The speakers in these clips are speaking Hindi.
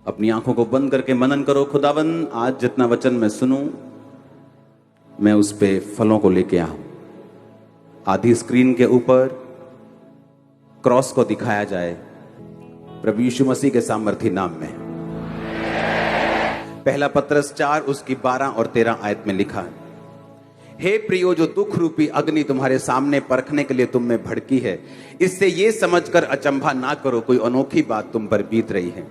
अपनी आंखों को बंद करके मनन करो। खुदावन, आज जितना वचन मैं सुनूं, मैं उस पे फलों को लेके आऊं। आधी स्क्रीन के ऊपर क्रॉस को दिखाया जाए प्रभु यीशु मसीह के सामर्थी नाम में। पहला पत्रस 4 उसकी 12 और 13 आयत में लिखा है, हे प्रियो, जो दुख रूपी अग्नि तुम्हारे सामने परखने के लिए तुम में भड़की है, इससे ये समझकर अचंभा ना करो कोई अनोखी बात तुम पर बीत रही है।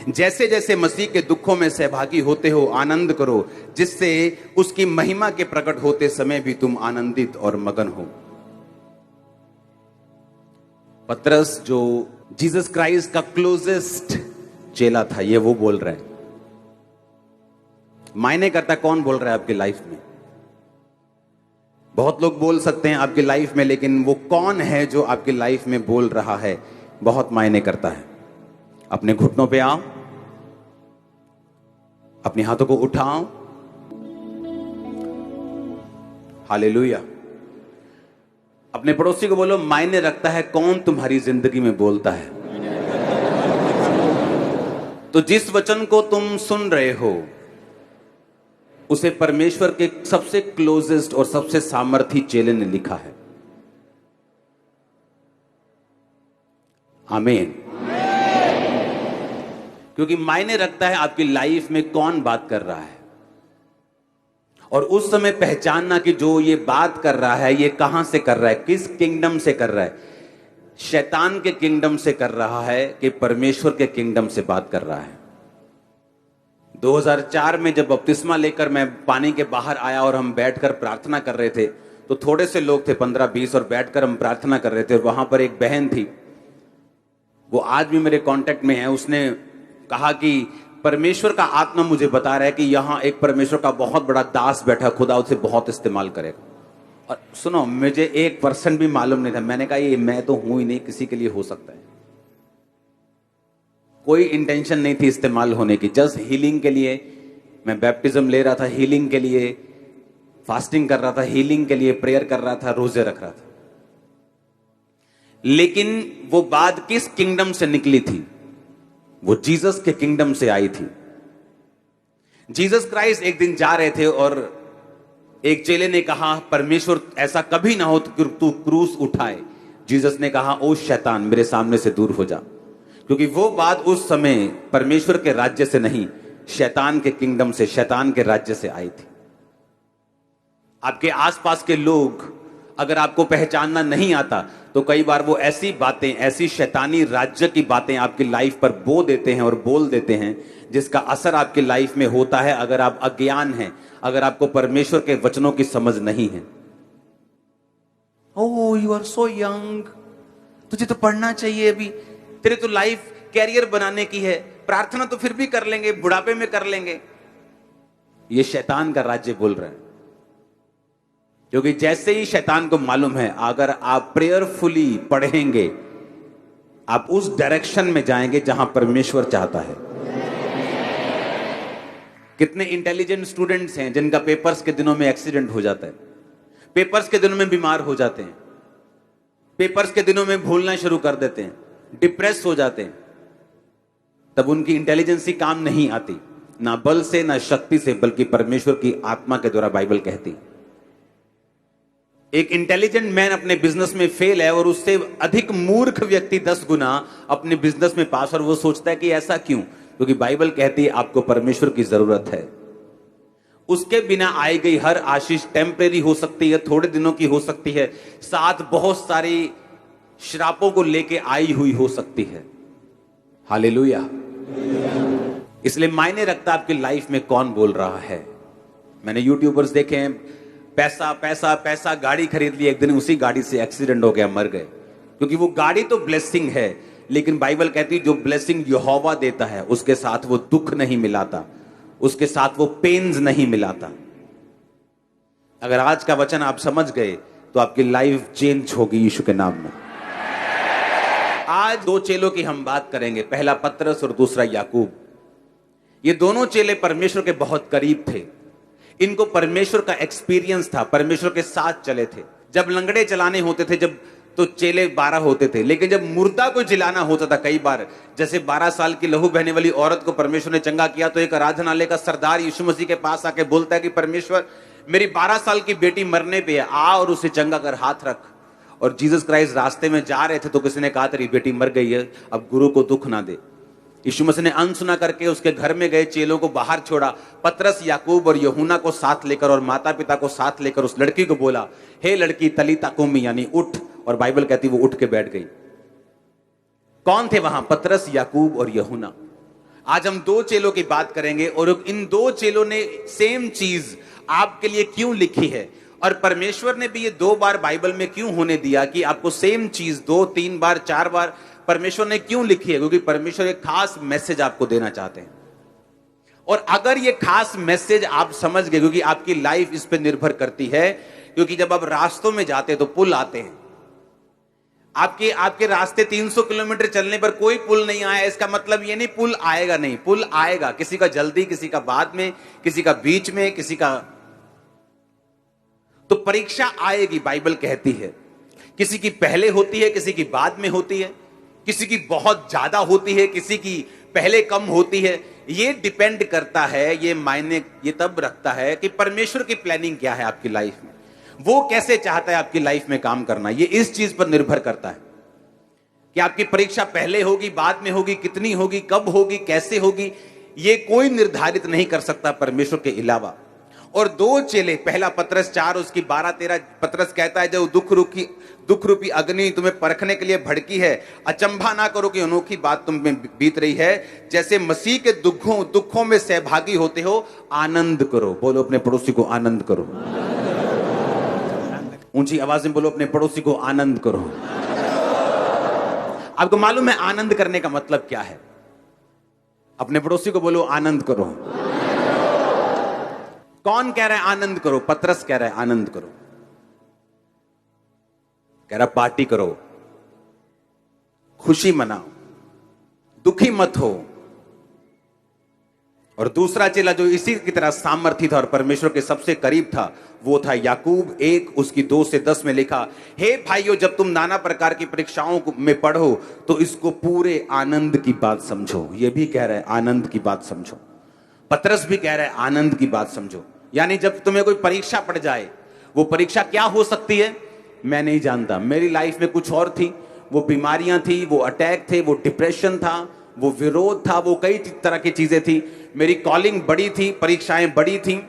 जैसे जैसे मसीह के दुखों में सहभागी होते हो, आनंद करो, जिससे उसकी महिमा के प्रकट होते समय भी तुम आनंदित और मगन हो। पतरस जो जीसस क्राइस्ट का क्लोजेस्ट चेला था, ये वो बोल रहे हैं। मायने करता कौन बोल रहा है आपकी लाइफ में? बहुत लोग बोल सकते हैं आपकी लाइफ में, लेकिन वो कौन है जो आपकी लाइफ में बोल रहा है, बहुत मायने करता है। अपने घुटनों पे आओ, अपने हाथों को उठाओ। हालेलुया। अपने पड़ोसी को बोलो, मायने रखता है कौन तुम्हारी जिंदगी में बोलता है। तो जिस वचन को तुम सुन रहे हो, उसे परमेश्वर के सबसे क्लोजेस्ट और सबसे सामर्थी चेले ने लिखा है। आमीन। क्योंकि मायने रखता है आपकी लाइफ में कौन बात कर रहा है, और उस समय पहचानना कि जो ये बात कर रहा है ये कहां से कर रहा है, किस किंगडम से कर रहा है। शैतान के किंगडम से कर रहा है कि परमेश्वर के किंगडम से बात कर रहा है। 2004 में जब बपतिस्मा लेकर मैं पानी के बाहर आया और हम बैठकर प्रार्थना कर रहे थे, तो थोड़े से लोग थे, 15-20, और बैठकर हम प्रार्थना कर रहे थे। और वहां पर एक बहन थी, वो आज भी मेरे कांटेक्ट में है। उसने कहा कि परमेश्वर का आत्मा मुझे बता रहा है कि यहां एक परमेश्वर का बहुत बड़ा दास बैठा, खुदा उसे बहुत इस्तेमाल करेगा। और सुनो, मुझे 1% भी मालूम नहीं था। मैंने कहा ये मैं तो हूं ही नहीं, किसी के लिए हो सकता है। कोई इंटेंशन नहीं थी इस्तेमाल होने की, जस्ट हीलिंग के लिए मैं बैप्टिज्म ले रहा था, हीलिंग के लिए फास्टिंग कर रहा था, हीलिंग के लिए प्रेयर कर रहा था, रोजे रख रहा था। लेकिन वो बात किस किंगडम से निकली थी? वो जीसस के किंगडम से आई थी। जीसस क्राइस्ट एक दिन जा रहे थे और एक चेले ने कहा, परमेश्वर ऐसा कभी ना हो कि तू क्रूस उठाए। जीसस ने कहा, ओ शैतान, मेरे सामने से दूर हो जा। क्योंकि वो बात उस समय परमेश्वर के राज्य से नहीं, शैतान के किंगडम से, शैतान के राज्य से आई थी। आपके आसपास के लोग अगर आपको पहचानना नहीं आता, तो कई बार वो ऐसी बातें, ऐसी शैतानी राज्य की बातें आपकी लाइफ पर बो देते हैं और बोल देते हैं, जिसका असर आपकी लाइफ में होता है अगर आप अज्ञान हैं, अगर आपको परमेश्वर के वचनों की समझ नहीं है। ओह, यू आर सो यंग, तुझे तो पढ़ना चाहिए अभी, तेरे तो लाइफ कैरियर बनाने की है, प्रार्थना तो फिर भी कर लेंगे, बुढ़ापे में कर लेंगे। ये शैतान का राज्य बोल रहे हैं। क्योंकि जैसे ही शैतान को मालूम है, अगर आप प्रेयरफुली पढ़ेंगे, आप उस डायरेक्शन में जाएंगे जहां परमेश्वर चाहता है। कितने इंटेलिजेंट स्टूडेंट्स हैं जिनका पेपर्स के दिनों में एक्सीडेंट हो जाता है, पेपर्स के दिनों में बीमार हो जाते हैं, पेपर्स के दिनों में भूलना शुरू कर देते हैं, डिप्रेस हो जाते हैं। तब उनकी इंटेलिजेंसी काम नहीं आती, ना बल से ना शक्ति से, बल्कि परमेश्वर की आत्मा के द्वारा, बाइबल कहती है। एक इंटेलिजेंट मैन अपने बिजनेस में फेल है और उससे अधिक मूर्ख व्यक्ति 10 गुना अपने बिजनेस में पास, और वो सोचता है कि ऐसा क्यों? क्योंकि बाइबल कहती है आपको परमेश्वर की जरूरत है। उसके बिना आई गई हर आशीष टेम्परेरी हो सकती है, थोड़े दिनों की हो सकती है, साथ बहुत सारी श्रापों को लेके आई हुई हो सकती है। हालेलुया। इसलिए मायने रखता आपकी लाइफ में कौन बोल रहा है। मैंने यूट्यूबर्स देखे हैं, पैसा पैसा पैसा, गाड़ी खरीद ली, एक दिन उसी गाड़ी से एक्सीडेंट हो गया, मर गए। क्योंकि वो गाड़ी तो ब्लेसिंग है, लेकिन बाइबल कहती है जो ब्लेसिंग यहोवा देता है उसके साथ वो दुख नहीं मिलाता, उसके साथ वो पेन्स नहीं मिलाता। अगर आज का वचन आप समझ गए तो आपकी लाइफ चेंज होगी यीशु के नाम में। आज 2 चेलों की हम बात करेंगे, पहला पतरस और दूसरा याकूब। ये दोनों चेले परमेश्वर के बहुत करीब थे। इनको परमेश्वर का एक्सपीरियंस था, परमेश्वर के साथ चले थे। जब लंगड़े चलाने होते थे, जब तो चेले 12 होते थे। लेकिन जब मुर्दा को जिलाना होता था कई बार, जैसे 12 साल की लहू बहने वाली औरत को परमेश्वर ने चंगा किया, तो एक आराधनालय का सरदार यीशु मसीह के पास आके बोलता है कि परमेश्वर, मेरी 12 साल की बेटी मरने पे है, आ और उसे चंगा कर, हाथ रख। और जीसस क्राइस्ट रास्ते में जा रहे थे तो किसी ने कहा तेरी बेटी मर गई है, अब गुरु को दुख ना दे। यीशु मसीह ने अनसुना करके उसके घर में गए, चेलों को बाहर छोड़ा, पतरस, याकूब और यूहन्ना को साथ लेकर और माता पिता को साथ लेकर उस लड़की को बोला, हे लड़की तलीता कुमी, यानी उठ। और बाइबल कहती वो उठ के बैठ गई। कौन थे वहां? पतरस, याकूब और यूहन्ना। आज हम 2 चेलों की बात करेंगे और इन 2 चेलों ने सेम चीज आपके लिए क्यों लिखी है, और परमेश्वर ने भी ये 2 बार बाइबल में क्यों होने दिया कि आपको सेम चीज 2, 3 बार, 4 बार परमेश्वर ने क्यों लिखी है? क्योंकि परमेश्वर एक खास मैसेज आपको देना चाहते हैं। और अगर ये खास मैसेज आप समझ गए, क्योंकि आपकी लाइफ इस पे निर्भर करती है, क्योंकि जब आप रास्तों में जाते हैं तो पुल आते हैं। आपके रास्ते 300 किलोमीटर चलने पर कोई पुल नहीं आया, इसका मतलब ये नहीं पुल आएगा नहीं, पुल आएगा। किसी का जल्दी, किसी का बाद में, किसी का बीच में, किसी का। तो परीक्षा आएगी, बाइबल कहती है। किसी की पहले होती है, किसी की बाद में होती है, किसी की बहुत ज्यादा होती है, किसी की पहले कम होती है। ये डिपेंड करता है, ये मायने ये तब रखता है कि परमेश्वर की प्लानिंग क्या है आपकी लाइफ में, वो कैसे चाहता है आपकी लाइफ में काम करना। ये इस चीज पर निर्भर करता है कि आपकी परीक्षा पहले होगी, बाद में होगी, कितनी होगी, कब होगी, कैसे होगी, ये कोई निर्धारित नहीं कर सकता परमेश्वर के अलावा। और 2 चेले, पहला पतरस 4 उसकी 12-13, पतरस कहता है जो दुख रूपी अग्नि तुम्हें परखने के लिए भड़की है, अचंभा ना करो कि अनोखी बात तुम में बीत रही है, जैसे मसीह के दुखों में सहभागी होते हो, आनंद करो। बोलो अपने पड़ोसी को आनंद करो, ऊंची आवाज में बोलो अपने पड़ोसी को आनंद करो। आपको मालूम है आनंद करने का मतलब क्या है? अपने पड़ोसी को बोलो आनंद करो। कौन कह रहा है आनंद करो? पतरस कह रहा है आनंद करो, कह रहा पार्टी करो, खुशी मनाओ, दुखी मत हो। और दूसरा चेला जो इसी की तरह सामर्थी था और परमेश्वर के सबसे करीब था, वो था याकूब। 1 उसकी 2 से 10 में लिखा, हे भाइयों, जब तुम नाना प्रकार की परीक्षाओं में पढ़ो तो इसको पूरे आनंद की बात समझो। ये भी कह रहा है आनंद की बात समझो, पतरस भी कह रहा है आनंद की बात समझो। यानी जब तुम्हें कोई परीक्षा पड़ जाए, वो परीक्षा क्या हो सकती है मैं नहीं जानता। मेरी लाइफ में कुछ और थी, वो बीमारियां थी, वो अटैक थे, वो डिप्रेशन था, वो विरोध था, वो कई तरह की चीजें थी। मेरी कॉलिंग बड़ी थी, परीक्षाएं बड़ी थी।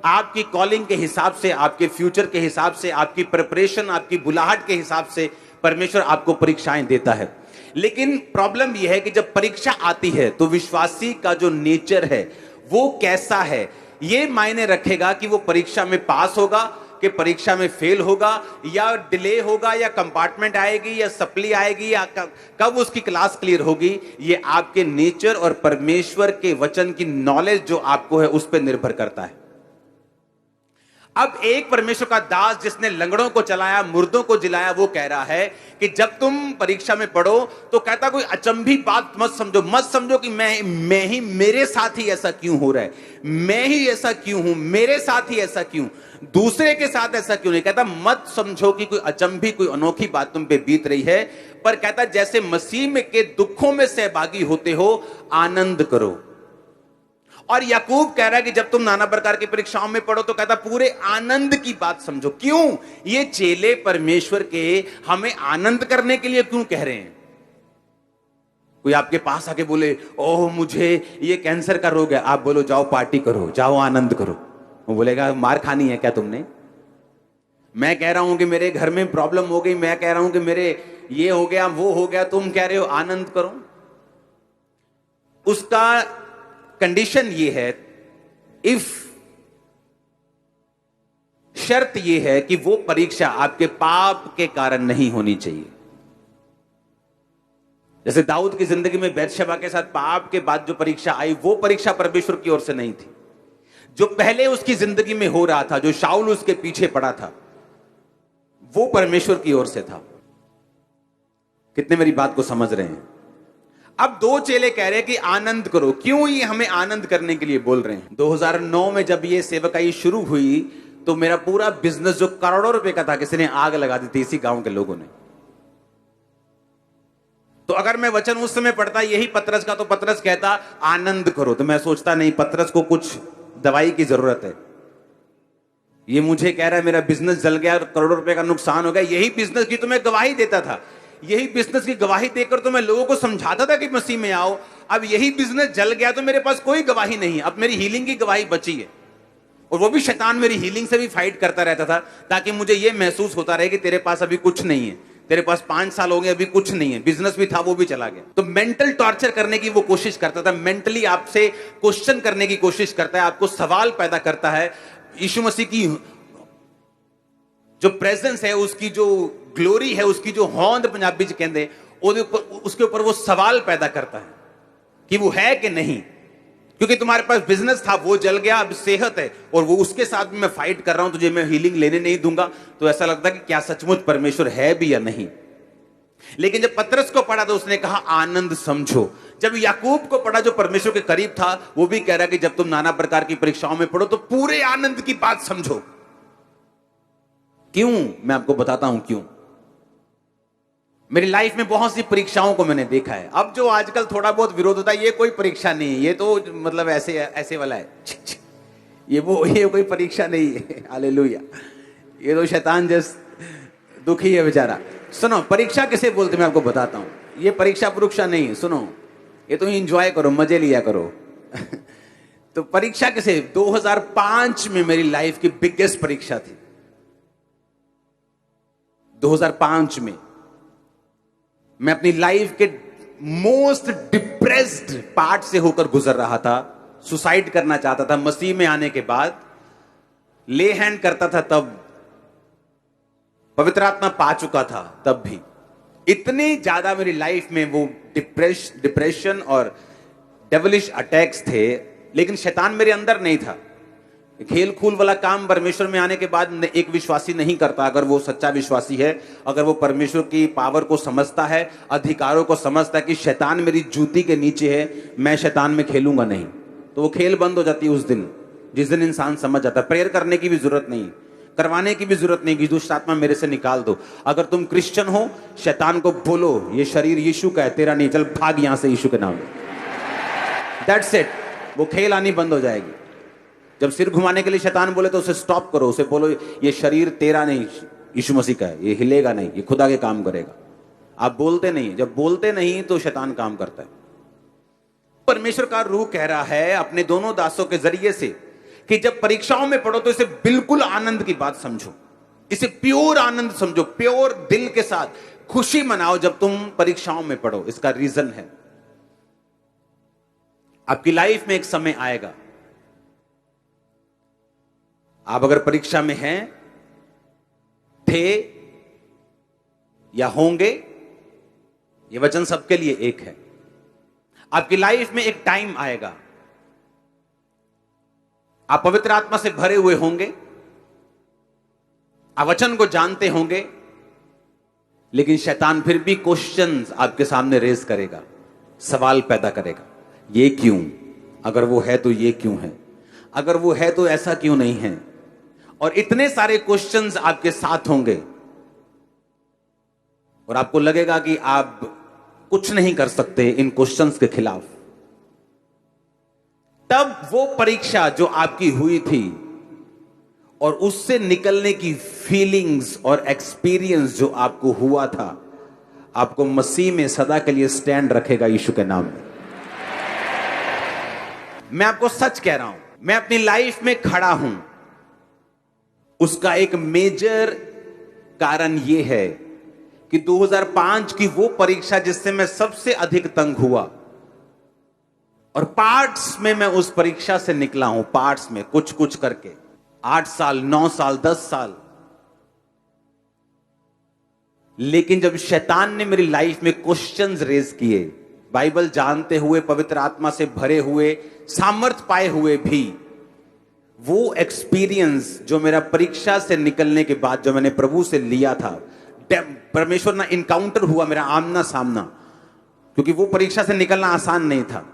आपकी कॉलिंग के हिसाब से, आपके फ्यूचर के हिसाब से, आपकी प्रिपरेशन, आपकी बुलाहट के हिसाब से परमेश्वर आपको परीक्षाएं देता है। लेकिन प्रॉब्लम यह है कि जब परीक्षा आती है तो विश्वासी का जो नेचर है वो कैसा है, ये मायने रखेगा कि वो परीक्षा में पास होगा कि परीक्षा में फेल होगा, या डिले होगा, या कंपार्टमेंट आएगी, या सप्ली आएगी, या कब उसकी क्लास क्लियर होगी। ये आपके नेचर और परमेश्वर के वचन की नॉलेज जो आपको है उस पर निर्भर करता है। अब एक परमेश्वर का दास जिसने लंगड़ों को चलाया, मुर्दों को जिलाया, वो कह रहा है कि जब तुम परीक्षा में पढ़ो तो कहता कोई अचंभी बात मत समझो कि मैं ही, मेरे साथ ही ऐसा क्यों हो रहा है, मैं ही ऐसा क्यों हूं, मेरे साथ ही ऐसा क्यों, दूसरे के साथ ऐसा क्यों नहीं। कहता मत समझो कि कोई अचंभी, कोई अनोखी बात तुम पे बीत रही है, पर कहता जैसे मसीह में के दुखों में सहभागी होते हो, आनंद करो। और याकूब कह रहा है कि जब तुम नाना प्रकार की परीक्षाओं में पढ़ो तो कहता पूरे आनंद की बात समझो। क्यों? ये चेले परमेश्वर के हमें आनंद करने के लिए क्यों कह रहे हैं? कोई आपके पास आके बोले ओह मुझे ये कैंसर का रोग है, आप बोलो जाओ पार्टी करो, जाओ आनंद करो, वो बोलेगा मार खानी है क्या तुमने? मैं कह रहा हूं कि मेरे घर में प्रॉब्लम हो गई, मैं कह रहा हूं कि मेरे ये हो गया, वो हो गया, तुम कह रहे हो आनंद करो। उसका कंडीशन ये है, इफ शर्त ये है कि वो परीक्षा आपके पाप के कारण नहीं होनी चाहिए। जैसे दाऊद की जिंदगी में बैतशेबा के साथ पाप के बाद जो परीक्षा आई, वो परीक्षा परमेश्वर की ओर से नहीं थी। जो पहले उसकी जिंदगी में हो रहा था, जो शाऊल उसके पीछे पड़ा था, वो परमेश्वर की ओर से था। कितने मेरी बात को समझ रहे हैं? अब 2 चेले कह रहे हैं कि आनंद करो। क्यों ये हमें आनंद करने के लिए बोल रहे हैं? 2009 में जब ये सेवकाई शुरू हुई तो मेरा पूरा बिजनेस जो करोड़ों रुपए का था, किसी ने आग लगा दी थी, इसी गांव के लोगों ने। तो अगर मैं वचन उस समय पढ़ता यही पतरस का, तो पतरस कहता आनंद करो, तो मैं सोचता नहीं पतरस को कुछ दवाई की जरूरत है, ये मुझे कह रहा है मेरा बिजनेस जल गया और करोड़ों रुपए का नुकसान हो गया। यही बिजनेस की तो मैं गवाही देता था, यही बिजनेस की गवाही देकर तो मैं लोगों को समझाता था कि मसीह में आओ। अब यही बिजनेस जल गया तो मेरे पास कोई गवाही नहीं, अब मेरी हीलिंग की गवाही बची है। और वो भी शैतान मेरी हीलिंग से भी फाइट करता रहता था, ताकि मुझे ये महसूस होता रहे कि तेरे पास अभी कुछ नहीं है, तेरे पास 5 साल हो गए अभी कुछ नहीं है, बिजनेस भी था वो भी चला गया। तो मेंटल टॉर्चर करने की वो कोशिश करता था, मेंटली आपसे क्वेश्चन करने की कोशिश करता है, आपको सवाल पैदा करता है। यीशु मसीह की जो प्रेजेंस है, उसकी जो ग्लोरी है, उसकी जो होंद पंजाबी च कहते, उसके ऊपर वो सवाल पैदा करता है कि वो है कि नहीं। क्योंकि तुम्हारे पास बिजनेस था वो जल गया, अब सेहत है और वो उसके साथ भी मैं फाइट कर रहा हूं, तुझे मैं हीलिंग लेने नहीं दूंगा। तो ऐसा लगता है कि क्या सचमुच परमेश्वर है भी या नहीं। लेकिन जब पतरस को पढ़ा तो उसने कहा आनंद समझो। जब याकूब को पढ़ा जो परमेश्वर के करीब था, वो भी कह रहा कि जब तुम नाना प्रकार की परीक्षाओं में पढ़ो तो पूरे आनंद की बात समझो। क्यों? मैं आपको बताता हूं क्यों। मेरी लाइफ में बहुत सी परीक्षाओं को मैंने देखा है। अब जो आजकल थोड़ा बहुत विरोध होता है, ये कोई परीक्षा नहीं है, ये तो मतलब ऐसे ऐसे वाला है, ये कोई परीक्षा नहीं है। हालेलुया। ये तो शैतान जैस दुखी है बेचारा। सुनो, परीक्षा किसे बोलते मैं आपको बताता हूं। ये परीक्षा परीक्षा नहीं है, सुनो, ये तो एंजॉय करो, मजे लिया करो। तो परीक्षा किसे? 2005 में मेरी लाइफ की बिगेस्ट परीक्षा थी। 2005 में मैं अपनी लाइफ के मोस्ट डिप्रेस्ड पार्ट से होकर गुजर रहा था। सुसाइड करना चाहता था मसीह में आने के बाद, ले हैंड करता था तब, पवित्र आत्मा पा चुका था तब भी। इतनी ज्यादा मेरी लाइफ में वो डिप्रेशन और डेविलिश अटैक्स थे, लेकिन शैतान मेरे अंदर नहीं था। खेल खूल वाला काम परमेश्वर में आने के बाद एक विश्वासी नहीं करता। अगर वो सच्चा विश्वासी है, अगर वो परमेश्वर की पावर को समझता है, अधिकारों को समझता है कि शैतान मेरी जूती के नीचे है, मैं शैतान में खेलूंगा नहीं, तो वो खेल बंद हो जाती है उस दिन, जिस दिन इंसान समझ जाता है। प्रेयर करने की भी जरूरत नहीं, करवाने की भी जरूरत नहीं कि दुष्ट आत्मा मेरे से निकाल दो। अगर तुम क्रिश्चियन हो, शैतान को बोलो ये शरीर यीशु का है, तेरा नहीं, चल भाग यहां से यीशु के नाम में। That's it. वो खेल आनी बंद हो जाएगी। जब सिर घुमाने के लिए शैतान बोले तो उसे स्टॉप करो, उसे बोलो ये शरीर तेरा नहीं, यीशु मसीह का है, ये हिलेगा नहीं, ये खुदा के काम करेगा। आप बोलते नहीं, जब बोलते नहीं तो शैतान काम करता है। परमेश्वर का रूह कह रहा है अपने दोनों दासों के जरिए से कि जब परीक्षाओं में पढ़ो तो इसे बिल्कुल आनंद की बात समझो, इसे प्योर आनंद समझो, प्योर दिल के साथ खुशी मनाओ जब तुम परीक्षाओं में पढ़ो। इसका रीजन है, आपकी लाइफ में एक समय आएगा, आप अगर परीक्षा में हैं, थे या होंगे, ये वचन सबके लिए एक है। आपकी लाइफ में एक टाइम आएगा, आप पवित्र आत्मा से भरे हुए होंगे, आप वचन को जानते होंगे, लेकिन शैतान फिर भी क्वेश्चंस आपके सामने रेज करेगा, सवाल पैदा करेगा। ये क्यों? अगर वो है तो ये क्यों है? अगर वो है तो ऐसा क्यों नहीं है? और इतने सारे क्वेश्चंस आपके साथ होंगे और आपको लगेगा कि आप कुछ नहीं कर सकते इन क्वेश्चंस के खिलाफ। तब वो परीक्षा जो आपकी हुई थी और उससे निकलने की फीलिंग्स और एक्सपीरियंस जो आपको हुआ था, आपको मसीह में सदा के लिए स्टैंड रखेगा यीशु के नाम में। मैं आपको सच कह रहा हूं, मैं अपनी लाइफ में खड़ा हूं, उसका एक मेजर कारण यह है कि 2005 की वो परीक्षा जिससे मैं सबसे अधिक तंग हुआ, और पार्ट्स में मैं उस परीक्षा से निकला हूं, पार्ट्स में कुछ कुछ करके 8 साल 9 साल 10 साल। लेकिन जब शैतान ने मेरी लाइफ में क्वेश्चंस रेज किए, बाइबल जानते हुए, पवित्र आत्मा से भरे हुए, सामर्थ पाए हुए भी, वो एक्सपीरियंस जो मेरा परीक्षा से निकलने के बाद जो मैंने प्रभु से लिया था, परमेश्वर ना इनकाउंटर हुआ, मेरा आमना सामना, क्योंकि वो परीक्षा से निकलना आसान नहीं था।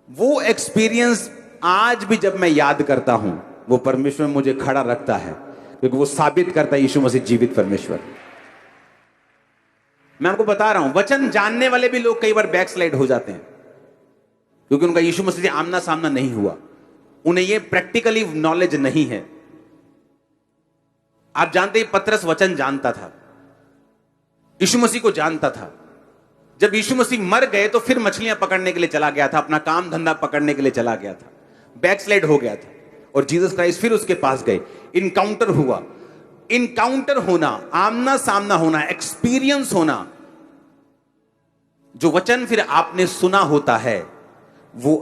वो एक्सपीरियंस आज भी जब मैं याद करता हूं, वो परमेश्वर मुझे खड़ा रखता है, क्योंकि वो साबित करता है यीशु मसीह जीवित परमेश्वर। मैं आपको बता रहा हूं, वचन जानने वाले भी लोग कई बार बैकस्लाइड हो जाते हैं, क्योंकि उनका यीशु मसीह से आमना सामना नहीं हुआ, उन्हें यह प्रैक्टिकली नॉलेज नहीं है। आप जानते हैं पतरस वचन जानता था, यीशु मसीह को जानता था। जब यीशु मसीह मर गए तो फिर मछलियां पकड़ने के लिए चला गया था, अपना काम धंधा पकड़ने के लिए चला गया था, बैकस्लाइड हो गया था, और जीसस क्राइस्ट फिर उसके पास गए, इनकाउंटर हुआ। इनकाउंटर होना, आमना सामना होना, एक्सपीरियंस होना, जो वचन फिर आपने सुना होता है वो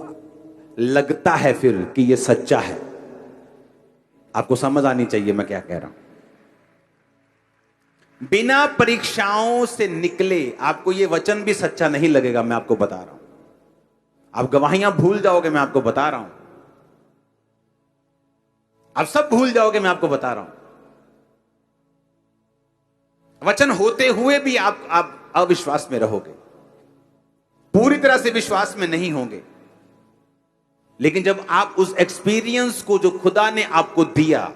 लगता है फिर कि ये सच्चा है। आपको समझ आनी चाहिए मैं क्या कह रहा हूं। बिना परीक्षाओं से निकले आपको ये वचन भी सच्चा नहीं लगेगा, मैं आपको बता रहा हूं। आप गवाहियां भूल जाओगे, मैं आपको बता रहा हूं। आप सब भूल जाओगे, मैं आपको बता रहा हूं। वचन होते हुए भी आप अविश्वास में रहोगे, पूरी तरह से विश्वास में नहीं होंगे। लेकिन जब आप उस एक्सपीरियंस को जो खुदा ने आपको दिया,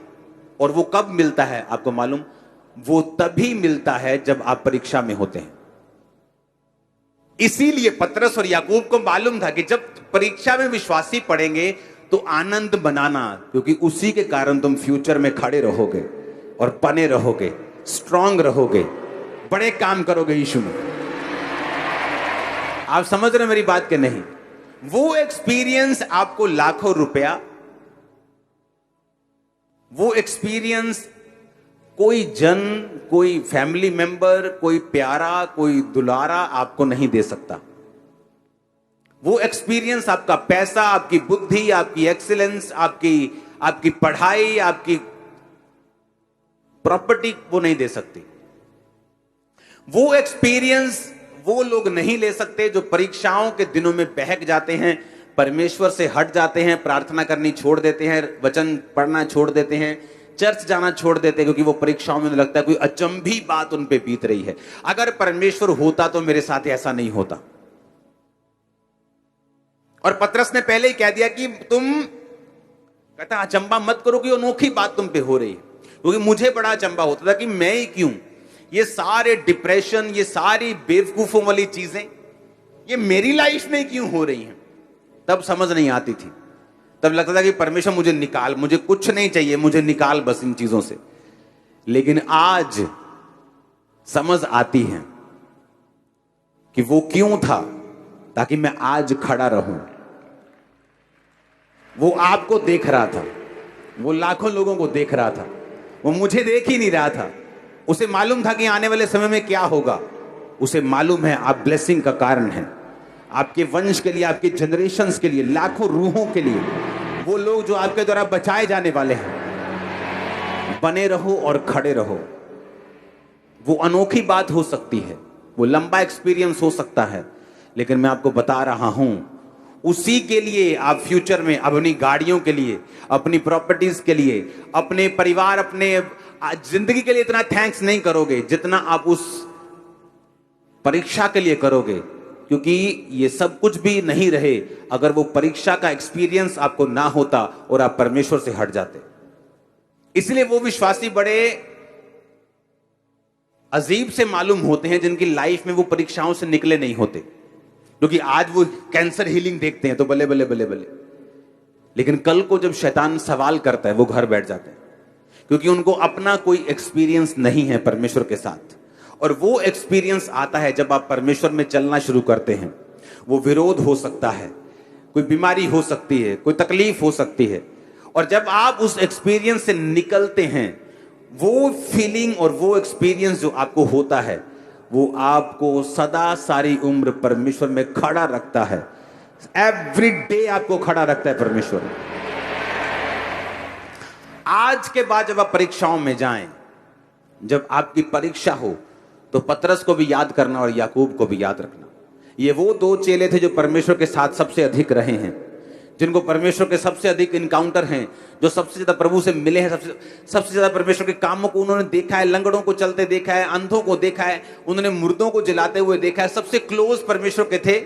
और वो कब मिलता है आपको मालूम, वो तभी मिलता है जब आप परीक्षा में होते हैं। इसीलिए पतरस और याकूब को मालूम था कि जब परीक्षा में विश्वासी पड़ेंगे तो आनंद बनाना, क्योंकि उसी के कारण तुम फ्यूचर में खड़े रहोगे और बने रहोगे, स्ट्रांग रहोगे, बड़े काम करोगे यीशु में। आप समझ रहे हो मेरी बात के नहीं? वो एक्सपीरियंस आपको लाखों रुपया, वो एक्सपीरियंस कोई जन, कोई फैमिली मेंबर, कोई प्यारा, कोई दुलारा आपको नहीं दे सकता। वो एक्सपीरियंस आपका पैसा, आपकी बुद्धि, आपकी एक्सीलेंस, आपकी पढ़ाई, आपकी प्रॉपर्टी वो नहीं दे सकती। वो एक्सपीरियंस वो लोग नहीं ले सकते जो परीक्षाओं के दिनों में बहक जाते हैं, परमेश्वर से हट जाते हैं, प्रार्थना करनी छोड़ देते हैं, वचन पढ़ना छोड़ देते हैं, चर्च जाना छोड़ देते हैं, क्योंकि वो परीक्षाओं में लगता है कोई अचंभी बात उन पे बीत रही है। अगर परमेश्वर होता तो मेरे साथ ऐसा नहीं होता। और पतरस ने पहले ही कह दिया कि तुम, कहता अचंबा मत करो कि अनोखी बात तुम पे हो रही है, क्योंकि मुझे बड़ा अचंबा होता था कि मैं ही क्यों, ये सारे डिप्रेशन, ये सारी बेवकूफों वाली चीजें ये मेरी लाइफ में क्यों हो रही हैं। तब समझ नहीं आती थी, तब लगता था कि परमेश्वर मुझे निकाल, मुझे कुछ नहीं चाहिए, मुझे निकाल बस इन चीजों से। लेकिन आज समझ आती है कि वो क्यों था, ताकि मैं आज खड़ा रहूं। वो आपको देख रहा था, वो लाखों लोगों को देख रहा था, वो मुझे देख ही नहीं रहा था। उसे मालूम था कि आने वाले समय में क्या होगा। उसे मालूम है आप ब्लेसिंग का कारण हैं, आपके वंश के लिए, आपके जनरेशंस के लिए, लाखों रूहों के लिए, वो लोग जो आपके द्वारा बचाए जाने वाले हैं। बने रहो और खड़े रहो। वो अनोखी बात हो सकती है, वो लंबा एक्सपीरियंस हो सकता है, लेकिन मैं आपको बता रहा हूं, उसी के लिए आप फ्यूचर में अपनी गाड़ियों के लिए, अपनी प्रॉपर्टीज के लिए, अपने परिवार, अपने जिंदगी के लिए इतना थैंक्स नहीं करोगे जितना आप उस परीक्षा के लिए करोगे। क्योंकि ये सब कुछ भी नहीं रहे अगर वो परीक्षा का एक्सपीरियंस आपको ना होता और आप परमेश्वर से हट जाते। इसलिए वो विश्वासी बड़े अजीब से मालूम होते हैं जिनकी लाइफ में वो परीक्षाओं से निकले नहीं होते। क्योंकि आज वो कैंसर हीलिंग देखते हैं तो बल्ले बल्ले बल्ले बल्ले, लेकिन कल को जब शैतान सवाल करता है वो घर बैठ जाते हैं, क्योंकि उनको अपना कोई एक्सपीरियंस नहीं है परमेश्वर के साथ। और वो एक्सपीरियंस आता है जब आप परमेश्वर में चलना शुरू करते हैं। वो विरोध हो सकता है, कोई बीमारी हो सकती है, कोई तकलीफ हो सकती है, और जब आप उस एक्सपीरियंस से निकलते हैं, वो फीलिंग और वो एक्सपीरियंस जो आपको होता है वो आपको सदा सारी उम्र परमेश्वर में खड़ा रखता है। एवरी डे आपको खड़ा रखता है परमेश्वर। आज के बाद जब आप परीक्षाओं में जाएं, जब आपकी परीक्षा हो, तो पतरस को भी याद करना और याकूब को भी याद रखना। ये वो दो चेले थे जो परमेश्वर के साथ सबसे अधिक रहे हैं, जिनको परमेश्वर के सबसे अधिक इनकाउंटर हैं, जो सबसे ज्यादा प्रभु से मिले हैं, सबसे ज्यादा परमेश्वर के कामों को उन्होंने देखा है, लंगड़ों को चलते देखा है, अंधों को देखा है, उन्होंने मुर्दों को जलाते हुए देखा है, सबसे क्लोज परमेश्वर के थे।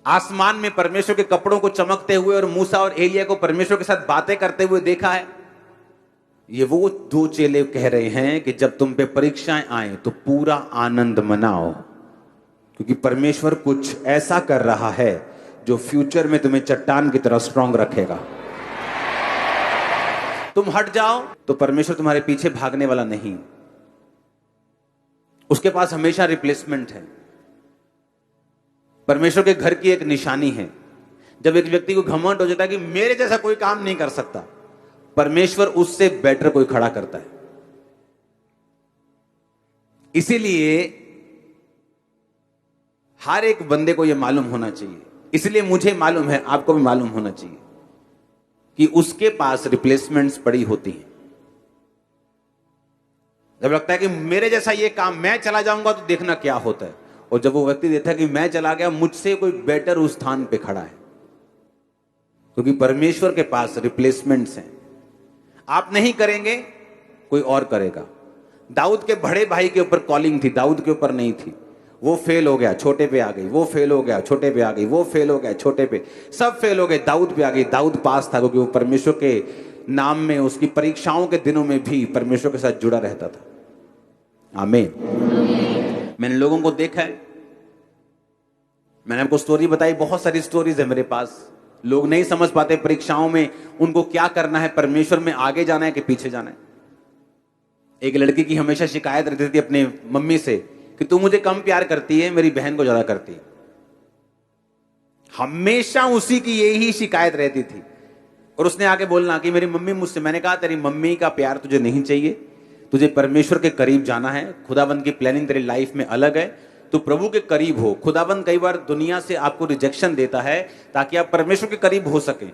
आसमान में परमेश्वर के कपड़ों को चमकते हुए और मूसा और एलिया को परमेश्वर के साथ बातें करते हुए देखा है। ये वो दो चेले कह रहे हैं कि जब तुम पे परीक्षाएं आए तो पूरा आनंद मनाओ, क्योंकि परमेश्वर कुछ ऐसा कर रहा है जो फ्यूचर में तुम्हें चट्टान की तरह स्ट्रांग रखेगा। तुम हट जाओ तो परमेश्वर तुम्हारे पीछे भागने वाला नहीं, उसके पास हमेशा रिप्लेसमेंट है। परमेश्वर के घर की एक निशानी है, जब एक व्यक्ति को घमंड हो जाता है कि मेरे जैसा कोई काम नहीं कर सकता, परमेश्वर उससे बेटर कोई खड़ा करता है। इसीलिए हर एक बंदे को यह मालूम होना चाहिए, इसलिए मुझे मालूम है, आपको भी मालूम होना चाहिए कि उसके पास रिप्लेसमेंट्स पड़ी होती हैं। जब लगता है कि मेरे जैसा ये काम मैं चला जाऊंगा तो देखना क्या होता है, और जब वो व्यक्ति देखता है कि मैं चला गया, मुझसे कोई बेटर उस स्थान पे खड़ा है, क्योंकि परमेश्वर के पास रिप्लेसमेंट्स हैं। आप नहीं करेंगे, कोई और करेगा। दाऊद के बड़े भाई के ऊपर कॉलिंग थी, दाऊद के ऊपर नहीं थी। वो फेल हो गया, छोटे पे आ गई, वो फेल हो गया, छोटे पे आ गई, वो फेल हो गया, छोटे पे, सब फेल हो गए, दाऊद पे आ गई। दाऊद पास था क्योंकि वो परमेश्वर के नाम में, उसकी परीक्षाओं के दिनों में भी परमेश्वर के साथ जुड़ा रहता था। आमीन। मैंने लोगों को देखा है, मैंने आपको स्टोरी बताई, बहुत सारी स्टोरीज है मेरे पास। लोग नहीं समझ पाते परीक्षाओं में उनको क्या करना है, परमेश्वर में आगे जाना है कि पीछे जाना है। एक लड़की की हमेशा शिकायत रहती थी अपने मम्मी से कि तू मुझे कम प्यार करती है, मेरी बहन को ज्यादा करती है। हमेशा उसी की यही शिकायत रहती थी, और उसने आके बोलना कि मेरी मम्मी मुझसे, मैंने कहा तेरी मम्मी का प्यार तुझे नहीं चाहिए, तुझे परमेश्वर के करीब जाना है। खुदाबंद की प्लानिंग तेरी लाइफ में अलग है, तू प्रभु के करीब हो। खुदाबंद कई बार दुनिया से आपको रिजेक्शन देता है ताकि आप परमेश्वर के करीब हो सके।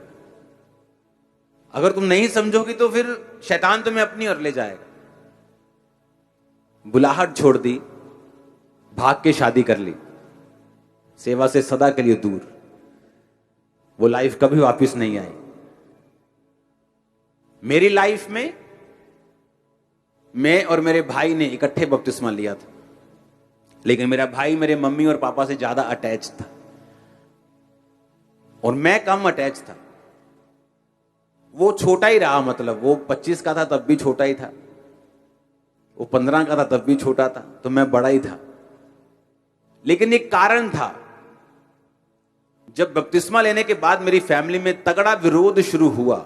अगर तुम नहीं समझोगी तो फिर शैतान तुम्हें अपनी ओर ले जाएगा। बुलाहट छोड़ दी, भाग के शादी कर ली, सेवा से सदा के लिए दूर। वो लाइफ कभी वापस नहीं आई। मेरी लाइफ में मैं और मेरे भाई ने इकट्ठे बपतिस्मा लिया था, लेकिन मेरा भाई मेरे मम्मी और पापा से ज्यादा अटैच था और मैं कम अटैच था। वो छोटा ही रहा, मतलब वो 25 का था तब भी छोटा ही था, वो 15 का था तब भी छोटा था, तो मैं बड़ा ही था। लेकिन एक कारण था, जब बपतिस्मा लेने के बाद मेरी फैमिली में तगड़ा विरोध शुरू हुआ,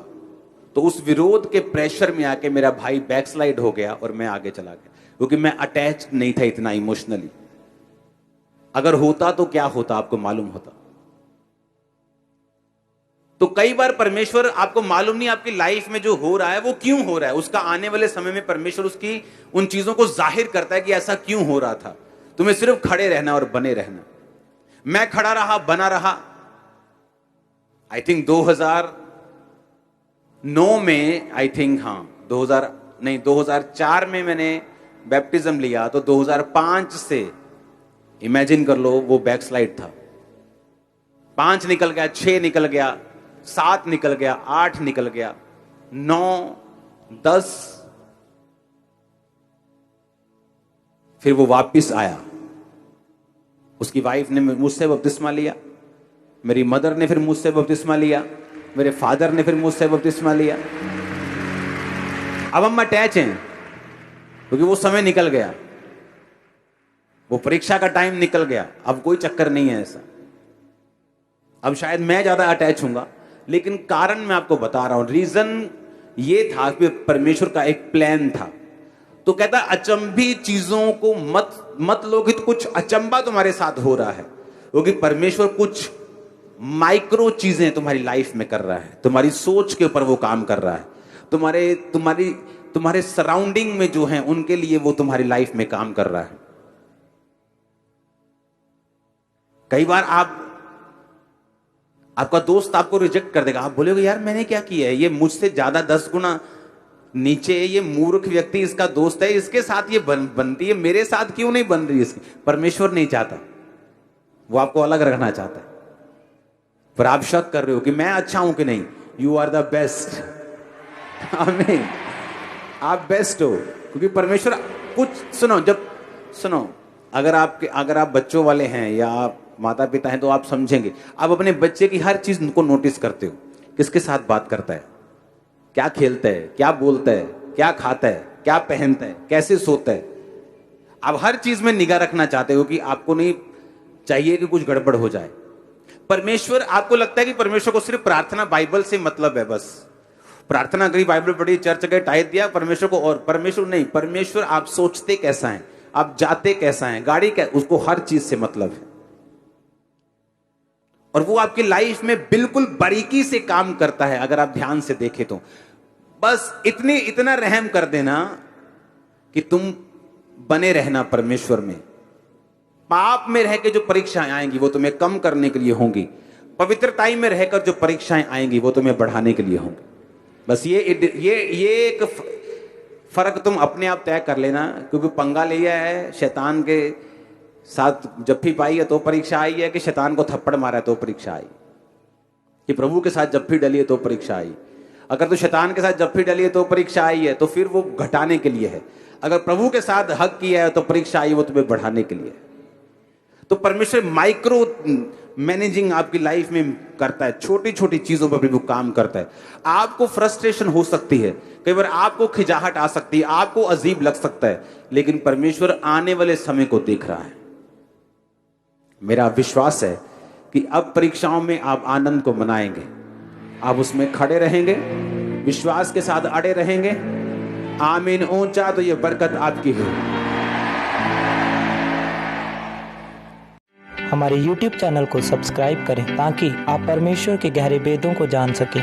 तो उस विरोध के प्रेशर में आके मेरा भाई बैकस्लाइड हो गया और मैं आगे चला गया, क्योंकि मैं अटैच नहीं था इतना इमोशनली। अगर होता तो क्या होता आपको मालूम होता। तो कई बार परमेश्वर, आपको मालूम नहीं आपकी लाइफ में जो हो रहा है वो क्यों हो रहा है, उसका आने वाले समय में परमेश्वर उसकी उन चीजों को जाहिर करता है कि ऐसा क्यों हो रहा था। तुम्हें सिर्फ खड़े रहना और बने रहना। मैं खड़ा रहा, बना रहा। आई थिंक 2009 में, आई थिंक 2004 में मैंने बैप्टिज्म लिया, तो 2005 से इमेजिन कर लो वो बैकस्लाइड था। 5 निकल गया, 6 निकल गया, 7 निकल गया, 8 निकल गया, 9, 10, फिर वो वापिस आया। उसकी वाइफ ने मुझसे बपतिस्मा लिया, मेरी मदर ने फिर मुझसे बपतिस्मा लिया, मेरे फादर ने फिर मुझसे बपतिस्मा लिया। अब हम अटैच हैं क्योंकि वो समय निकल गया, वो परीक्षा का टाइम निकल गया। अब कोई चक्कर नहीं है ऐसा। अब शायद मैं ज्यादा अटैच हूंगा, लेकिन कारण मैं आपको बता रहा हूं। रीजन ये था कि परमेश्वर का एक प्लान था। तो कहता अचंभी चीजों को मत लो कि कुछ अचंबा तुम्हारे साथ हो रहा है, क्योंकि परमेश्वर कुछ माइक्रो चीजें तुम्हारी लाइफ में कर रहा है। तुम्हारी सोच के ऊपर वो काम कर रहा है, तुम्हारे सराउंडिंग में जो है उनके लिए वो तुम्हारी लाइफ में काम कर रहा है। कई बार आपका दोस्त आपको रिजेक्ट कर देगा, आप बोलोगे यार मैंने क्या किया है, ये मुझसे ज्यादा 10 गुना नीचे, ये मूर्ख व्यक्ति इसका दोस्त है, इसके साथ ये बनती है, मेरे साथ क्यों नहीं बन रही इसकी। परमेश्वर नहीं चाहता, वो आपको अलग रखना चाहता है। पर आप शक कर रहे हो कि मैं अच्छा हूं कि नहीं। You are the best. आमीन। आप बेस्ट हो, क्योंकि परमेश्वर कुछ सुनो, अगर आप बच्चों वाले हैं या आप माता पिता हैं तो आप समझेंगे। आप अपने बच्चे की हर चीज को नोटिस करते हो, किसके साथ बात करता है, क्या खेलता है, क्या बोलता है, क्या खाता है, क्या पहनता है, कैसे सोता है। आप हर चीज में निगाह रखना चाहते हो कि आपको नहीं चाहिए कि कुछ गड़बड़ हो जाए। परमेश्वर, आपको लगता है कि परमेश्वर को सिर्फ प्रार्थना बाइबल से मतलब है, बस प्रार्थना करी, बाइबल पढ़ी, चर्च गए, टाइट दिया, परमेश्वर को। और परमेश्वर नहीं, परमेश्वर आप सोचते कैसा है, आप जाते कैसा है, गाड़ी क्या, उसको हर चीज से मतलब है। और वो आपकी लाइफ में बिल्कुल बारीकी से काम करता है। अगर आप ध्यान से देखें तो बस इतना रहम कर देना कि तुम बने रहना परमेश्वर में। पाप में रह के जो परीक्षाएं आएंगी वो तुम्हें कम करने के लिए होंगी, पवित्रताई में रहकर जो परीक्षाएं आएंगी वो तुम्हें बढ़ाने के लिए होंगी। बस ये एक फर्क तुम अपने आप तय कर लेना, क्योंकि पंगा लिया है शैतान के साथ, जप्फी पाई है तो परीक्षा आई है, कि शैतान को थप्पड़ मारा है तो परीक्षा आई, कि प्रभु के साथ जप्फी डली है तो परीक्षा आई। अगर तो शैतान के साथ जप्फी डली है तो परीक्षा आई है, तो फिर वो घटाने के लिए है। अगर प्रभु के साथ हक किया है तो परीक्षा आई, वो तुम्हें बढ़ाने के लिए है। तो परमेश्वर माइक्रो मैनेजिंग आपकी लाइफ में करता है, छोटी छोटी चीजों पर प्रभु काम करता है। आपको फ्रस्ट्रेशन हो सकती है, कई बार आपको खिजाहट आ सकती है, आपको अजीब लग सकता है, लेकिन परमेश्वर आने वाले समय को देख रहा है। मेरा विश्वास है कि अब परीक्षाओं में आप आनंद को मनाएंगे, आप उसमें खड़े रहेंगे, विश्वास के साथ अड़े रहेंगे। आमीन ऊंचा तो ये बरकत आपकी है। हमारे YouTube चैनल को सब्सक्राइब करें ताकि आप परमेश्वर के गहरे भेदों को जान सकें।